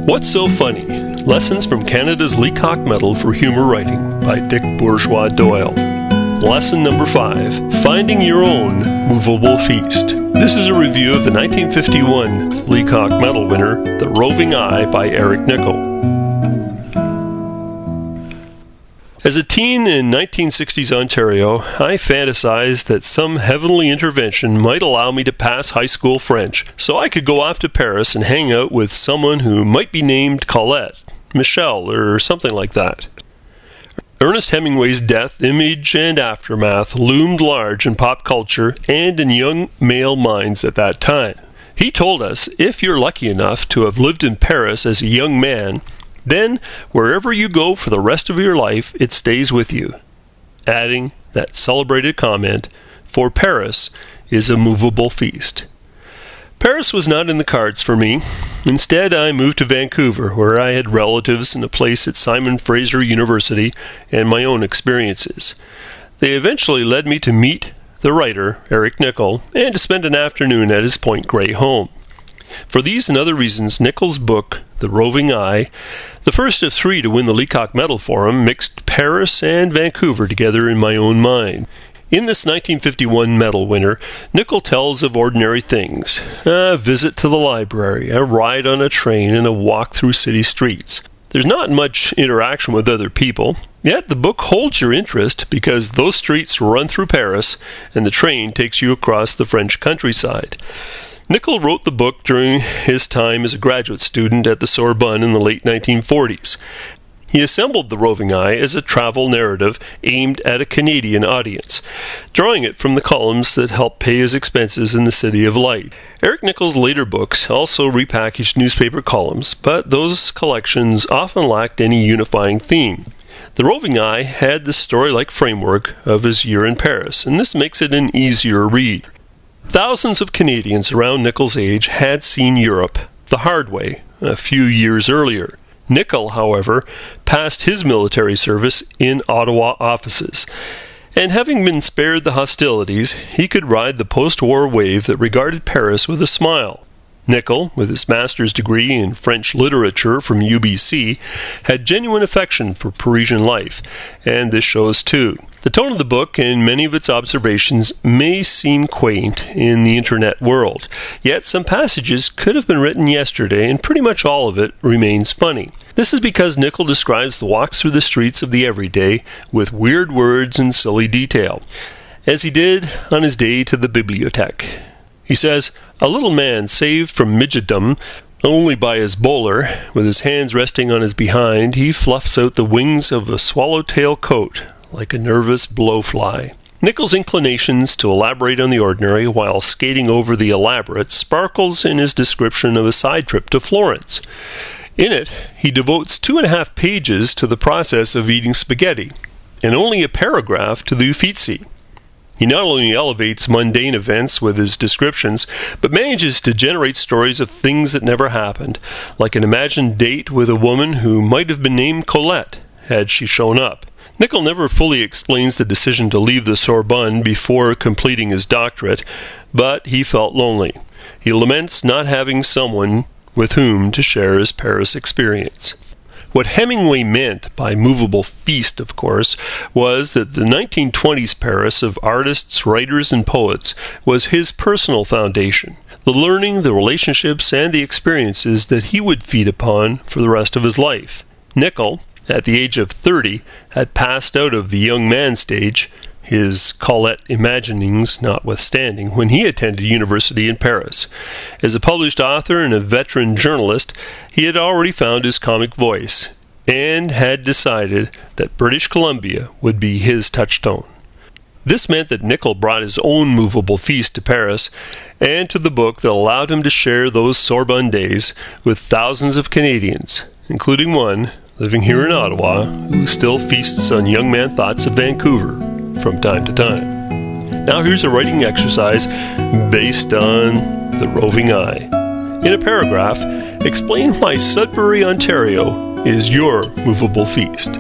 What's So Funny? Lessons from Canada's Leacock Medal for Humor Writing by Dick Bourgeois Doyle. Lesson number 5. Finding Your Own Movable Feast. This is a review of the 1951 Leacock Medal winner, The Roving I by Eric Nichol. As a teen in 1960s Ontario, I fantasized that some heavenly intervention might allow me to pass high school French, so I could go off to Paris and hang out with someone who might be named Colette, Michelle, or something like that. Ernest Hemingway's death, image, and aftermath loomed large in pop culture and in young male minds at that time. He told us, if you're lucky enough to have lived in Paris as a young man, then, wherever you go for the rest of your life, it stays with you. Adding that celebrated comment, for Paris is a movable feast. Paris was not in the cards for me. Instead, I moved to Vancouver, where I had relatives and a place at Simon Fraser University and my own experiences. They eventually led me to meet the writer, Eric Nichol, and to spend an afternoon at his Point Grey home. For these and other reasons, Nichol's book, The Roving I, the first of 3 to win the Leacock Medal for him, mixed Paris and Vancouver together in my own mind. In this 1951 medal winner, Nichol tells of ordinary things: a visit to the library, a ride on a train, and a walk through city streets. There's not much interaction with other people, yet the book holds your interest because those streets run through Paris and the train takes you across the French countryside. Nichol wrote the book during his time as a graduate student at the Sorbonne in the late 1940s. He assembled The Roving I as a travel narrative aimed at a Canadian audience, drawing it from the columns that helped pay his expenses in the City of Light. Eric Nichol's later books also repackaged newspaper columns, but those collections often lacked any unifying theme. The Roving I had the story-like framework of his year in Paris, and this makes it an easier read. Thousands of Canadians around Nichol's age had seen Europe the hard way a few years earlier. Nichol, however, passed his military service in Ottawa offices, and having been spared the hostilities, he could ride the post-war wave that regarded Paris with a smile. Nichol, with his master's degree in French literature from UBC, had genuine affection for Parisian life, and this shows too. The tone of the book and many of its observations may seem quaint in the internet world, yet some passages could have been written yesterday and pretty much all of it remains funny. This is because Nichol describes the walks through the streets of the everyday with weird words and silly detail, as he did on his day to the bibliothèque. He says, "A little man saved from midgetdom only by his bowler, with his hands resting on his behind, he fluffs out the wings of a swallowtail coat, like a nervous blowfly." Nichol's inclinations to elaborate on the ordinary while skating over the elaborate sparkles in his description of a side trip to Florence. In it, he devotes 2.5 pages to the process of eating spaghetti, and only a paragraph to the Uffizi. He not only elevates mundane events with his descriptions, but manages to generate stories of things that never happened, like an imagined date with a woman who might have been named Colette had she shown up. Nichol never fully explains the decision to leave the Sorbonne before completing his doctorate, but he felt lonely. He laments not having someone with whom to share his Paris experience. What Hemingway meant by movable feast, of course, was that the 1920s Paris of artists, writers, and poets was his personal foundation, the learning, the relationships, and the experiences that he would feed upon for the rest of his life. Nichol, at the age of 30, had passed out of the young man stage, his Colette imaginings notwithstanding, when he attended university in Paris. As a published author and a veteran journalist, he had already found his comic voice, and had decided that British Columbia would be his touchstone. This meant that Nichol brought his own movable feast to Paris, and to the book that allowed him to share those Sorbonne days with thousands of Canadians, including one living here in Ottawa, who still feasts on young man thoughts of Vancouver from time to time. Now here's a writing exercise based on The Roving I. In a paragraph, explain why Sudbury, Ontario is your movable feast.